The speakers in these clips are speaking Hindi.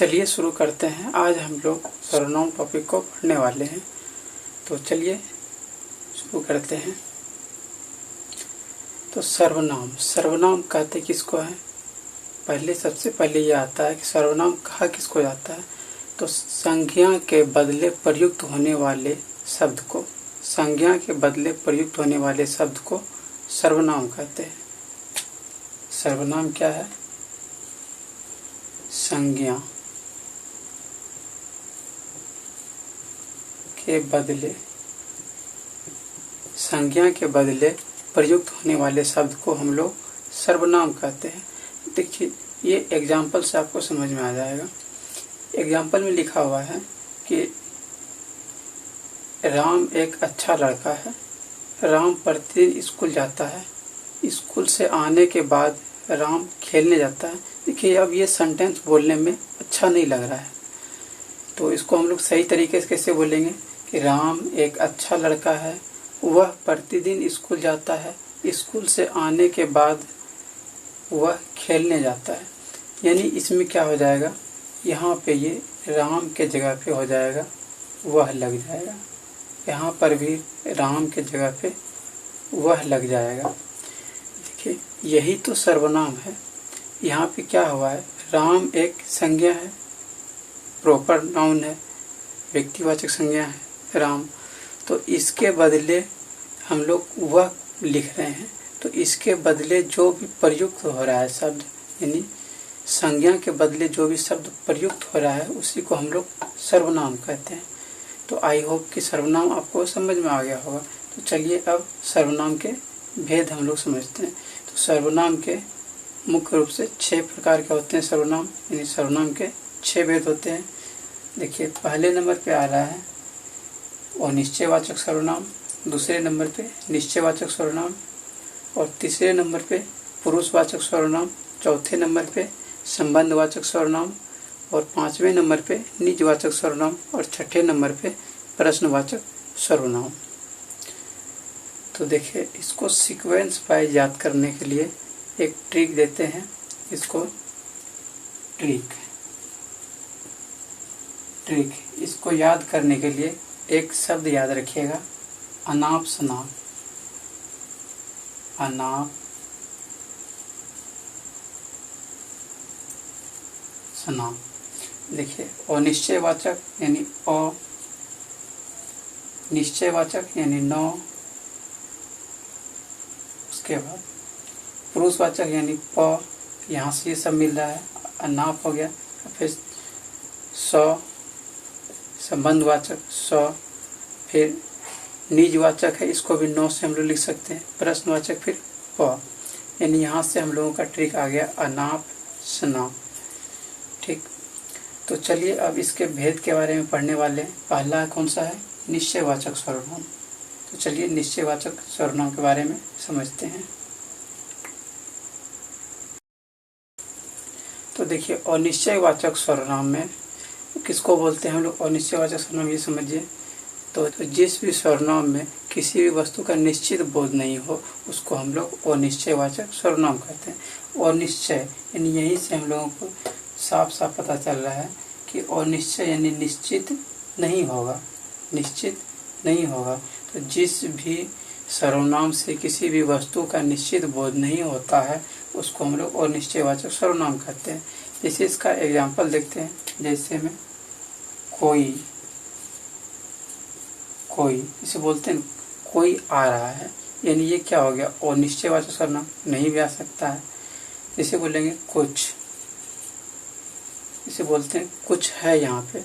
चलिए शुरू करते हैं। आज हम लोग सर्वनाम टॉपिक को पढ़ने वाले हैं, तो चलिए शुरू करते हैं। तो सर्वनाम कहते किसको है? सबसे पहले ये आता है कि सर्वनाम कहा किसको जाता है? तो संज्ञा के बदले प्रयुक्त होने वाले शब्द को, सर्वनाम कहते हैं। सर्वनाम क्या है? संज्ञा के बदले प्रयुक्त होने वाले शब्द को हम लोग सर्वनाम कहते हैं। देखिए, ये एग्जाम्पल से आपको समझ में आ जाएगा। एग्जाम्पल में लिखा हुआ है कि राम एक अच्छा लड़का है। राम प्रतिदिन स्कूल जाता है। स्कूल से आने के बाद राम खेलने जाता है। देखिए, अब ये सेंटेंस बोलने में अच्छा नहीं लग रहा है, तो इसको हम लोग सही तरीके से कैसे बोलेंगे कि राम एक अच्छा लड़का है, वह प्रतिदिन स्कूल जाता है, स्कूल से आने के बाद वह खेलने जाता है। यानी इसमें क्या हो जाएगा, यहाँ पे ये राम के जगह पे हो जाएगा वह लग जाएगा, यहाँ पर भी राम के जगह पे वह लग जाएगा। देखिए, यही तो सर्वनाम है। यहाँ पे क्या हुआ है, राम एक संज्ञा है, प्रॉपर नाउन है, व्यक्तिवाचक संज्ञा है राम। तो इसके बदले हम लोग वह लिख रहे हैं, तो इसके बदले जो भी प्रयुक्त हो रहा है शब्द, यानी संज्ञा के बदले जो भी शब्द प्रयुक्त हो रहा है उसी को हम लोग सर्वनाम कहते हैं। तो आई होप कि सर्वनाम आपको समझ में आ गया होगा। तो चलिए अब सर्वनाम के भेद हम लोग समझते हैं। तो सर्वनाम के मुख्य रूप से 6 प्रकार के होते हैं सर्वनाम, यानी सर्वनाम के 6 भेद होते हैं। देखिए, पहले नंबर पे आ रहा है अनिश्चयवाचक सर्वनाम, दूसरे नंबर पे निश्चयवाचक सर्वनाम, और तीसरे नंबर पे पुरुषवाचक सर्वनाम, चौथे नंबर पे संबंधवाचक सर्वनाम, और 5वें नंबर पे निजवाचक सर्वनाम, और 6ठे नंबर पे प्रश्नवाचक सर्वनाम। तो देखिए, इसको सीक्वेंस वाइज याद करने के लिए एक ट्रिक देते हैं। इसको याद करने के लिए एक शब्द याद रखिएगा, अनाप शनाप। देखिए, अनिश्चयवाचक यानी अ, निश्चयवाचक यानी न, उसके बाद पुरुषवाचक यानी प, यहाँ से ये सब मिल रहा है, अनाप हो गया। फिर स, संबंधवाचक स, फिर निजवाचक है, इसको भी नौ से हम लोग लिख सकते हैं, प्रश्नवाचक फिर प। यानी यहाँ से हम लोगों का ट्रिक आ गया अनाप शनाप। ठीक, तो चलिए अब इसके भेद के बारे में पढ़ने वाले हैं। पहला कौन सा है? निश्चयवाचक सर्वनाम। तो चलिए निश्चयवाचक सर्वनाम के बारे में समझते हैं। तो देखिए, अनिश्चयवाचक सर्वनाम में किसको बोलते हैं हम लोग? अनिश्चयवाचक सर्वनाम ये समझिए, तो जिस भी सर्वनाम में किसी भी वस्तु का निश्चित बोध नहीं हो उसको हम लोग अनिश्चयवाचक सर्वनाम कहते हैं। अनिश्चय यानी यहीं से हम लोगों को साफ साफ पता चल रहा है कि अनिश्चय यानी निश्चित नहीं होगा। तो जिस भी सर्वनाम से किसी भी वस्तु का निश्चित बोध नहीं होता है उसको हम लोग अनिश्चयवाचक सर्वनाम कहते हैं। जैसे इसका एग्जाम्पल देखते हैं, जैसे में कोई इसे बोलते हैं कोई आ रहा है, यानी ये क्या हो गया? अनिश्चयवाचक सर्वनाम, नहीं भी आ सकता है। जैसे बोलेंगे कुछ, इसे बोलते हैं कुछ है, यहाँ पे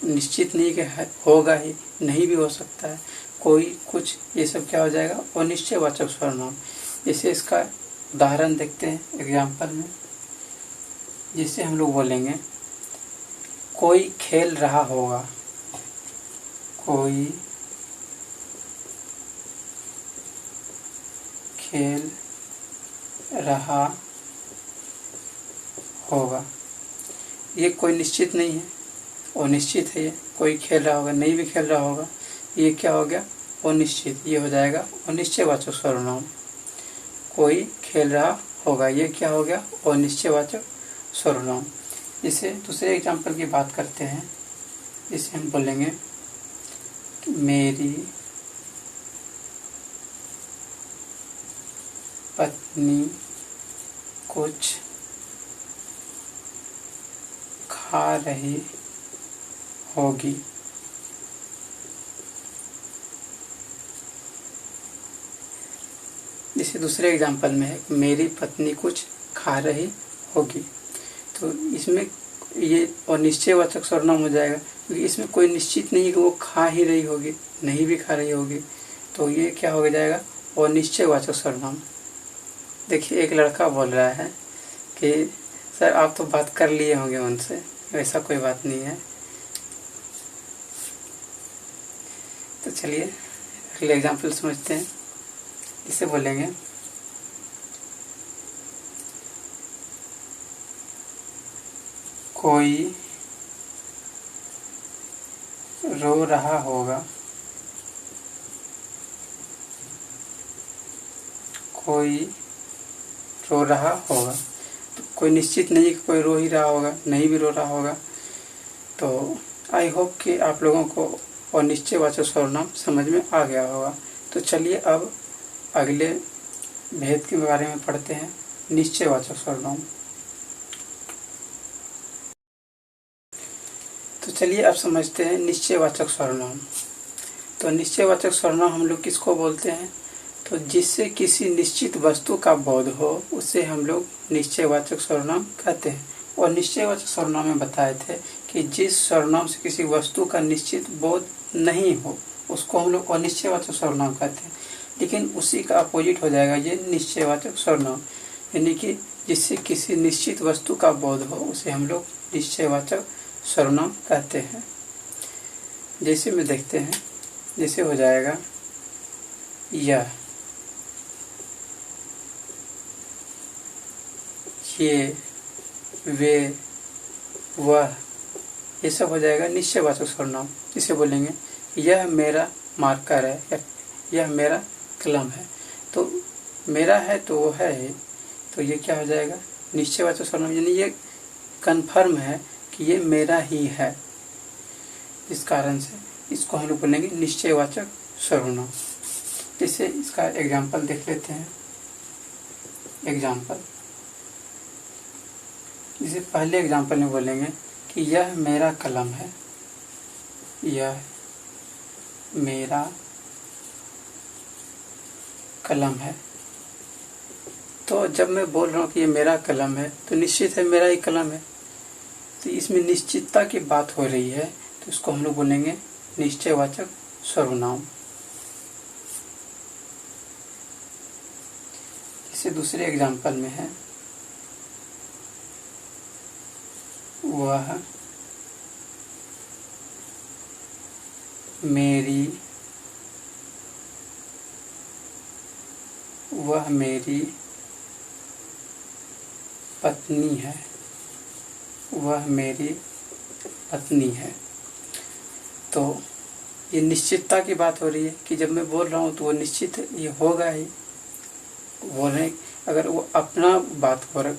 निश्चित नहीं कि है, होगा ही, नहीं भी हो सकता है। कोई, कुछ, ये सब क्या हो जाएगा? अनिश्चयवाचक सर्वनाम। जैसे इसका उदाहरण देखते हैं एग्जाम्पल में, जिससे हम लोग बोलेंगे कोई खेल रहा होगा, कोई खेल रहा होगा। ये कोई निश्चित नहीं है, अनिश्चित है। ये कोई खेल रहा होगा, नहीं भी खेल रहा होगा, ये क्या हो गया? अनिश्चित। ये हो जाएगा अनिश्चयवाचक सर्वनाम। कोई खेल रहा होगा, ये क्या हो गया? अनिश्चयवाचक सर्वनाम। जैसे दूसरे एग्जाम्पल की बात करते हैं, जिसे हम बोलेंगे कि मेरी पत्नी कुछ खा रही होगी। जैसे दूसरे एग्जाम्पल में है मेरी पत्नी कुछ खा रही होगी, तो इसमें ये अनिश्चयवाचक सर्वनाम हो जाएगा, क्योंकि इसमें कोई निश्चित नहीं है कि वो खा ही रही होगी, नहीं भी खा रही होगी, तो ये क्या हो जाएगा अनिश्चयवाचक सर्वनाम। देखिए एक लड़का बोल रहा है कि सर आप तो बात कर लिए होंगे उनसे, वैसा कोई बात नहीं है। तो चलिए अगले एग्जाम्पल समझते हैं। इसे बोलेंगे कोई रो रहा होगा, कोई रो रहा होगा। तो कोई निश्चित नहीं कि कोई रो ही रहा होगा, नहीं भी रो रहा होगा। तो आई होप कि आप लोगों को अनिश्चयवाचक सर्वनाम समझ में आ गया होगा। तो चलिए अब अगले भेद के बारे में पढ़ते हैं, निश्चयवाचक सर्वनाम। तो चलिए अब समझते हैं निश्चयवाचक सर्वनाम। तो निश्चयवाचक सर्वनाम हम लोग किसको बोलते हैं? तो जिससे किसी निश्चित वस्तु का बोध हो उसे हम लोग निश्चयवाचक सर्वनाम कहते हैं। और निश्चयवाचक सर्वनाम में बताए थे कि जिस सर्वनाम से किसी वस्तु का निश्चित बोध नहीं हो उसको हम लोग अनिश्चयवाचक सर्वनाम कहते हैं। लेकिन उसी का अपोजिट हो जाएगा ये निश्चयवाचक सर्वनाम, यानी कि जिससे किसी निश्चित वस्तु का बोध हो उसे हम लोग निश्चयवाचक सर्वनाम कहते हैं। जैसे में देखते हैं, जैसे हो जाएगा यह, ये, वे, वह, ये सब हो जाएगा निश्चयवाचक सर्वनाम। जिसे बोलेंगे यह मेरा मार्कर है या यह मेरा कलम है। तो मेरा है तो वो है ही, तो ये क्या हो जाएगा निश्चयवाचक सर्वनाम, यानी ये कन्फर्म है कि ये मेरा ही है। इस कारण से इसको हम लोग बोलेंगे निश्चयवाचक सर्वनाम। जैसे इसका एग्जाम्पल देख लेते हैं। एग्जाम्पल, जैसे पहले एग्जाम्पल में बोलेंगे कि यह मेरा कलम है, यह मेरा कलम है। तो जब मैं बोल रहा हूँ कि ये मेरा कलम है तो निश्चित है मेरा ही कलम है, तो इसमें निश्चितता की बात हो रही है, तो इसको हम लोग बोलेंगे निश्चयवाचक सर्वनाम। इसे दूसरे एग्जाम्पल में है वह मेरी पत्नी है, वह मेरी पत्नी है। तो ये निश्चितता की बात हो रही है कि जब मैं बोल रहा हूँ तो वो निश्चित ये होगा ही। बोल रहे अगर वो अपना बात हो रहा,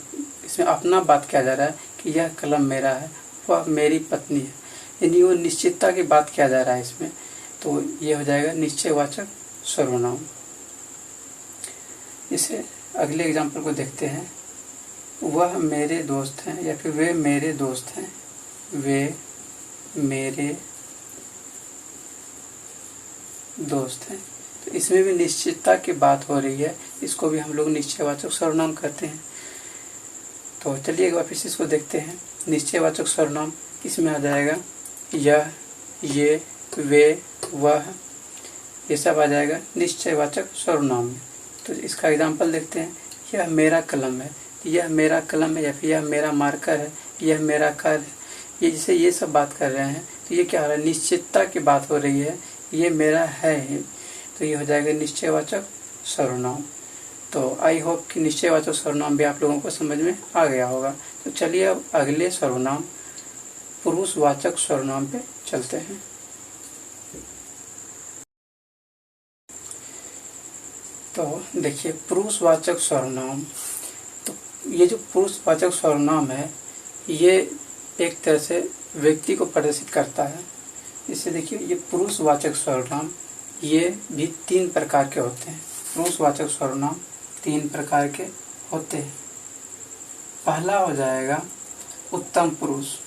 इसमें अपना बात किया जा रहा है कि यह कलम मेरा है, वह मेरी पत्नी है, यानी वो निश्चितता की बात किया जा रहा है इसमें, तो ये हो जाएगा निश्चयवाचक सर्वनाम। इसे अगले एग्जाम्पल को देखते हैं। वह मेरे दोस्त हैं या फिर वे मेरे दोस्त हैं, वे मेरे दोस्त हैं। तो इसमें भी निश्चितता की बात हो रही है, इसको भी हम लोग निश्चयवाचक सर्वनाम कहते हैं। तो चलिए एक बार फिर से इसको देखते हैं। निश्चयवाचक सर्वनाम इसमें आ जाएगा यह, ये, वे, वह, ये सब आ जाएगा निश्चयवाचक सर्वनाम में। तो इसका एग्जाम्पल देखते हैं। यह मेरा कलम है, यह मेरा कलम है या फिर यह मेरा मार्कर है, यह मेरा कार है। ये जैसे ये सब बात कर रहे हैं तो ये क्या हो रहा है, निश्चितता की बात हो रही है, ये मेरा है ही, तो ये हो जाएगा निश्चयवाचक सर्वनाम। तो आई होप कि निश्चयवाचक सर्वनाम भी आप लोगों को समझ में आ गया होगा। तो चलिए अब अगले सर्वनाम पुरुषवाचक सर्वनाम पे चलते हैं। तो देखिए पुरुषवाचक सर्वनाम, तो ये जो पुरुषवाचक सर्वनाम है ये एक तरह से व्यक्ति को प्रदर्शित करता है। इससे देखिए ये पुरुषवाचक सर्वनाम ये भी 3 प्रकार के होते हैं। पुरुषवाचक सर्वनाम 3 प्रकार के होते हैं। पहला हो जाएगा उत्तम पुरुष,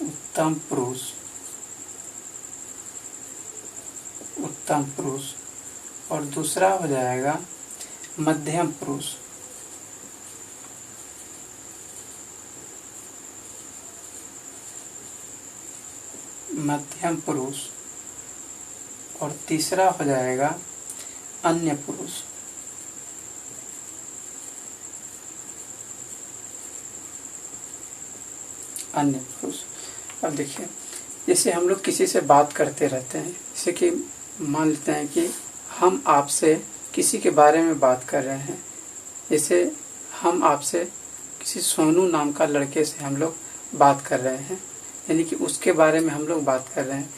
उत्तम पुरुष, उत्तम पुरुष। और दूसरा हो जाएगा मध्यम पुरुष, मध्यम पुरुष। और तीसरा हो जाएगा अन्य पुरुष। अन्य पुरुष। अब देखिए, जैसे हम लोग किसी से बात करते रहते हैं, जैसे कि मान लेते हैं कि हम आपसे किसी के बारे में बात कर रहे हैं। जैसे हम आपसे किसी सोनू नाम का लड़के से हम लोग बात कर रहे हैं, यानी कि उसके बारे में हम लोग बात कर रहे हैं।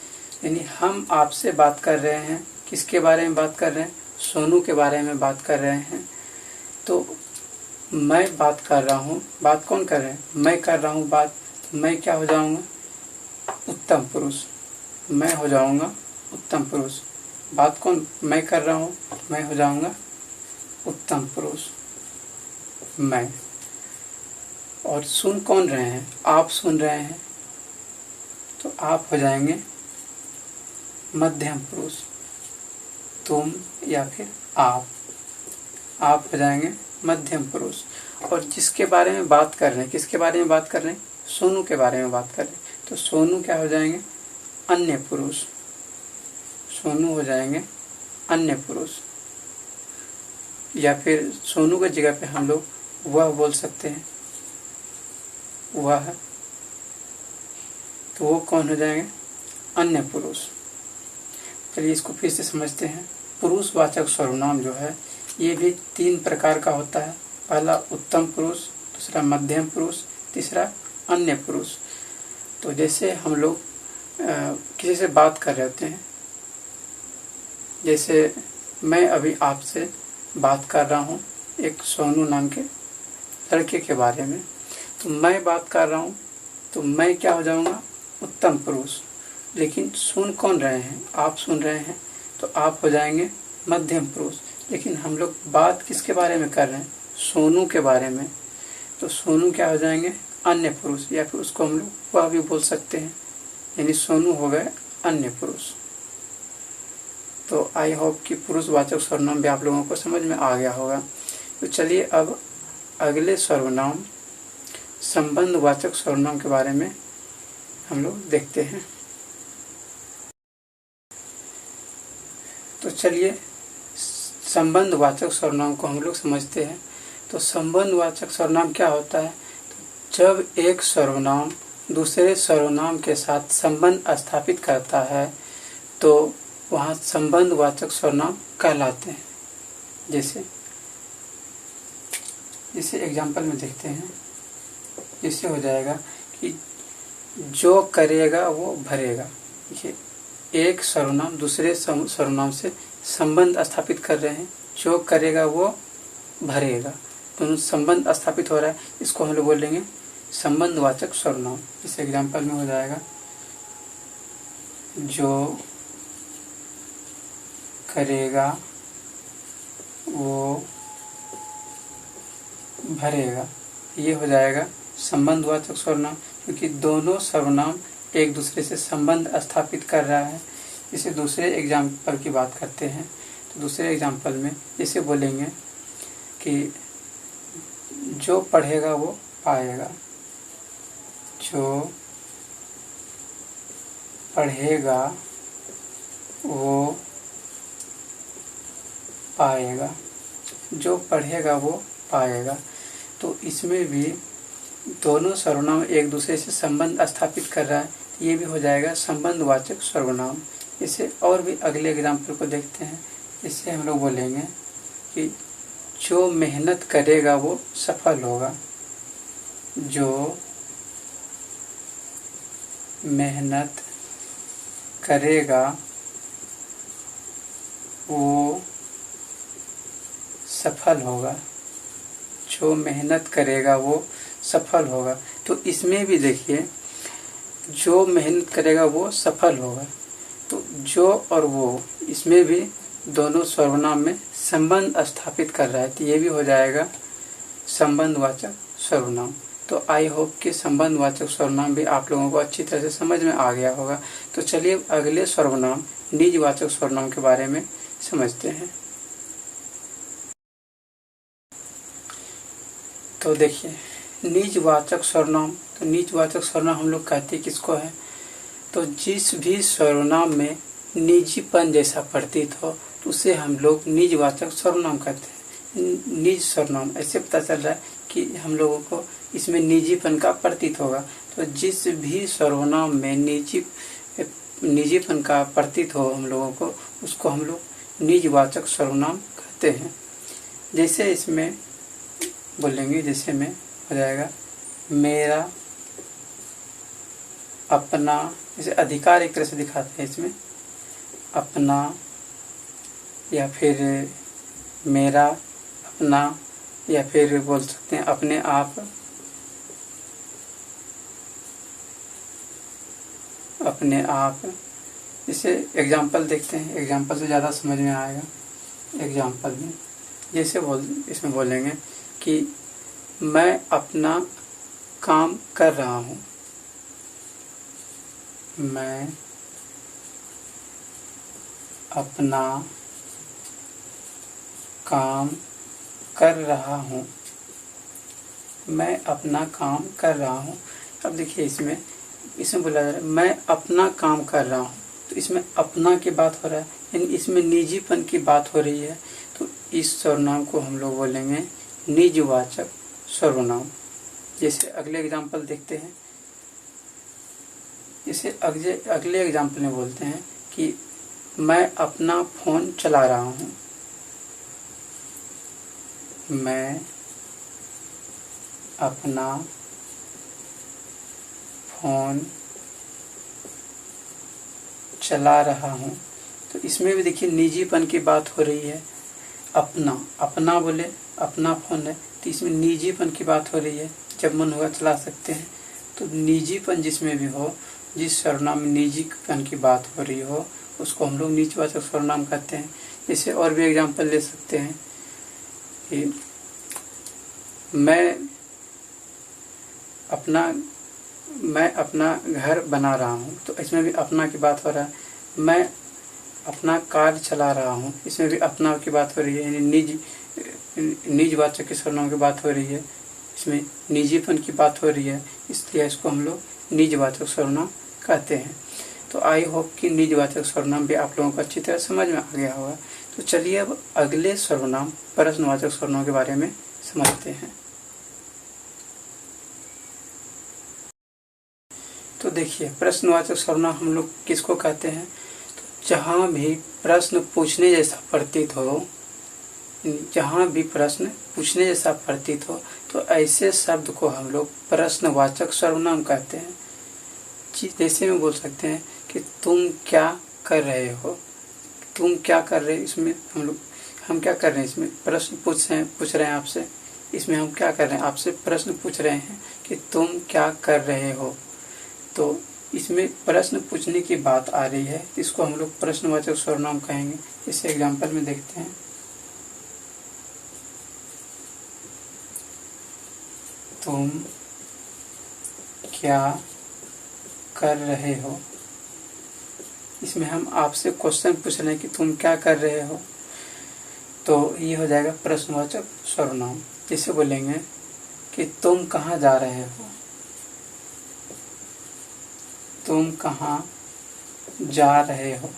यानी हम आपसे बात कर रहे हैं, किसके बारे में बात कर रहे हैं? सोनू के बारे में बात कर रहे हैं। तो मैं बात कर रहा हूँ, बात कौन कर रहे हैं? मैं कर रहा हूँ बात। मैं क्या हो जाऊँगा? उत्तम पुरुष। मैं हो जाऊँगा उत्तम पुरुष। बात कौन? मैं कर रहा हूँ, मैं हो जाऊँगा उत्तम पुरुष, मैं। और सुन कौन रहे हैं? आप सुन रहे हैं, तो आप हो जाएंगे मध्यम पुरुष। तुम या फिर आप हो जाएंगे मध्यम पुरुष। और जिसके बारे में बात कर रहे हैं, किसके बारे में बात कर रहे हैं? सोनू के बारे में बात कर रहे हैं, तो सोनू क्या हो जाएंगे? अन्य पुरुष। सोनू हो जाएंगे अन्य पुरुष। या फिर सोनू की जगह पे हम लोग वह बोल सकते हैं, वह। तो वो कौन हो जाएंगे? अन्य पुरुष। चलिए इसको फिर से समझते हैं। पुरुषवाचक सर्वनाम जो है ये भी 3 प्रकार का होता है। पहला उत्तम पुरुष, दूसरा मध्यम पुरुष, तीसरा अन्य पुरुष। तो जैसे हम लोग किसी से बात कर रहे होते हैं, जैसे मैं अभी आपसे बात कर रहा हूँ एक सोनू नाम के लड़के के बारे में, तो मैं बात कर रहा हूँ, तो मैं क्या हो जाऊँगा? उत्तम पुरुष। लेकिन सुन कौन रहे हैं? आप सुन रहे हैं, तो आप हो जाएंगे मध्यम पुरुष। लेकिन हम लोग बात किसके बारे में कर रहे हैं? सोनू के बारे में, तो सोनू क्या हो जाएंगे? अन्य पुरुष। या फिर उसको हम लोग वह भी बोल सकते हैं, यानी सोनू हो गए अन्य पुरुष। तो आई होप कि पुरुषवाचक सर्वनाम भी आप लोगों को समझ में आ गया होगा। तो चलिए अब अगले सर्वनाम संबंधवाचक सर्वनाम के बारे में हम लोग देखते हैं। तो चलिए संबंधवाचक सर्वनाम को हम लोग समझते हैं। तो संबंधवाचक सर्वनाम क्या होता है? तो जब एक सर्वनाम दूसरे सर्वनाम के साथ संबंध स्थापित करता है तो वहाँ संबंधवाचक सर्वनाम कहलाते हैं। जैसे एग्जाम्पल में देखते हैं। जैसे हो जाएगा कि जो करेगा वो भरेगा। देखिए, एक सर्वनाम दूसरे सर्वनाम से संबंध स्थापित कर रहे हैं। जो करेगा वो भरेगा, दोनों संबंध स्थापित हो रहा है। इसको हम लोग बोलेंगे संबंधवाचक सर्वनाम। इस एग्जाम्पल में हो जाएगा जो करेगा वो भरेगा। ये हो जाएगा संबंधवाचक सर्वनाम, क्योंकि दोनों सर्वनाम एक दूसरे से संबंध स्थापित कर रहा है। इसे दूसरे एग्जाम्पल की बात करते हैं। तो दूसरे एग्जाम्पल में इसे बोलेंगे कि जो पढ़ेगा वो पाएगा। जो पढ़ेगा वो पाएगा। जो पढ़ेगा वो पाएगा। तो इसमें भी दोनों सर्वनाम एक दूसरे से संबंध स्थापित कर रहा है। ये भी हो जाएगा संबंधवाचक सर्वनाम। इसे और भी अगले एग्जाम्पल को देखते हैं। इससे हम लोग बोलेंगे कि जो मेहनत करेगा वो सफल होगा। जो मेहनत करेगा वो सफल होगा। जो मेहनत करेगा वो सफल होगा। तो इसमें भी देखिए, जो मेहनत करेगा वो सफल होगा। तो जो और वो, इसमें भी दोनों सर्वनाम में संबंध स्थापित कर रहा है, तो ये भी हो जाएगा संबंधवाचक सर्वनाम। तो आई होप कि संबंधवाचक सर्वनाम भी आप लोगों को अच्छी तरह से समझ में आ गया होगा। तो चलिए अगले सर्वनाम निजवाचक सर्वनाम के बारे में समझते हैं। तो देखिए, निजवाचक सर्वनाम, तो निजवाचक सर्वनाम हम लोग कहते किसको है? तो जिस भी सर्वनाम में निजीपन जैसा प्रतीत हो तो उसे हम लोग निजवाचक सर्वनाम कहते हैं। निज सर्वनाम, ऐसे पता चल रहा है कि हम लोगों को इसमें निजीपन का प्रतीत होगा। तो जिस भी सर्वनाम में निजीपन का प्रतीत हो हम लोगों को, उसको हम लोग निजवाचक सर्वनाम कहते हैं। जैसे इसमें बोलेंगे, जैसे में हो जाएगा मेरा, अपना, जैसे अधिकार एक तरह से दिखाते हैं इसमें, अपना या फिर मेरा, अपना, या फिर बोल सकते हैं अपने आप, अपने आप। जैसे एग्जाम्पल देखते हैं, एग्जाम्पल से ज़्यादा समझ में आएगा। एग्जाम्पल में जैसे इसमें बोलेंगे कि मैं अपना काम कर रहा हूँ, मैं अपना काम कर रहा हूँ, मैं अपना काम कर रहा हूँ। अब देखिए इसमें बोला जा रहा है मैं अपना काम कर रहा हूँ, तो इसमें अपना की बात हो रहा है, यानी इसमें निजीपन की बात हो रही है। तो इस सर्वनाम को हम लोग बोलेंगे निजवाचक सर्वनाम। जैसे अगले एग्जाम्पल देखते हैं, जैसे अगले एग्जाम्पल में बोलते हैं कि मैं अपना फोन चला रहा हूँ, मैं अपना फोन चला रहा हूँ। तो इसमें भी देखिए निजीपन की बात हो रही है। अपना बोले, अपना फोन है, तो इसमें निजीपन की बात हो रही है। जब मन होगा चला सकते हैं। तो निजीपन जिसमें भी हो, जिस सर्वनाम में निजीपन की बात हो रही हो, उसको हम लोग निजवाचक सर्वनाम कहते हैं। जैसे और भी एग्जाम्पल ले सकते हैं कि मैं अपना घर बना रहा हूँ, तो इसमें भी अपना की बात हो रहा है। मैं अपना कार चला रहा हूँ, इसमें भी अपना की बात हो रही है, यानी निजवाचक के सर्वनाम की बात हो रही है, इसमें निजीपन की बात हो रही है, इसलिए इसको हम लोग निजवाचक सर्वनाम कहते हैं। तो आई होप कि निजवाचक सर्वनाम भी आप लोगों को अच्छी तरह समझ में आ गया होगा। तो चलिए अब अगले सर्वनाम प्रश्नवाचक सर्वनाम के बारे में समझते हैं। तो देखिए, प्रश्नवाचक सर्वनाम हम लोग किसको कहते हैं? तो जहाँ भी प्रश्न पूछने जैसा प्रतीत हो, जहाँ भी प्रश्न पूछने जैसा प्रतीत हो, तो ऐसे शब्द को हम लोग प्रश्नवाचक सर्वनाम कहते हैं। जैसे में बोल सकते हैं कि तुम क्या कर रहे हो, तुम क्या कर रहे हो, इसमें हम क्या कर रहे हैं, इसमें प्रश्न पूछ रहे हैं आपसे, इसमें हम क्या कर रहे हैं, आपसे प्रश्न पूछ रहे हैं कि तुम क्या कर रहे हो। तो इसमें प्रश्न पूछने की बात आ रही है, इसको हम लोग प्रश्नवाचक सर्वनाम कहेंगे। इस एग्जाम्पल में देखते हैं, तुम क्या कर रहे हो। इसमें हम आपसे क्वेश्चन पूछ रहे हैं कि तुम क्या कर रहे हो, तो ये हो जाएगा प्रश्नवाचक सर्वनाम। जैसे बोलेंगे कि तुम कहाँ जा रहे हो, तुम कहाँ जा रहे हो।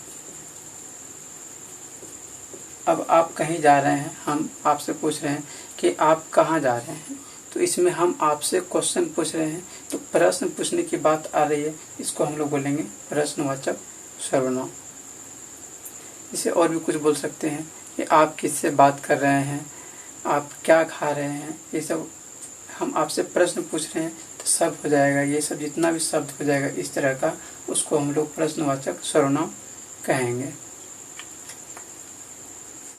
अब आप कहीं जा रहे हैं, हम आपसे पूछ रहे हैं कि आप कहाँ जा रहे हैं, तो इसमें हम आपसे क्वेश्चन पूछ रहे हैं, तो प्रश्न पूछने की बात आ रही है, इसको हम लोग बोलेंगे प्रश्नवाचक सर्वनाम। इसे और भी कुछ बोल सकते हैं कि आप किससे बात कर रहे हैं, आप क्या खा रहे हैं, ये सब हम आपसे प्रश्न पूछ रहे हैं, तो सब हो जाएगा, ये सब जितना भी शब्द हो जाएगा इस तरह का, उसको हम लोग प्रश्नवाचक सर्वनाम कहेंगे।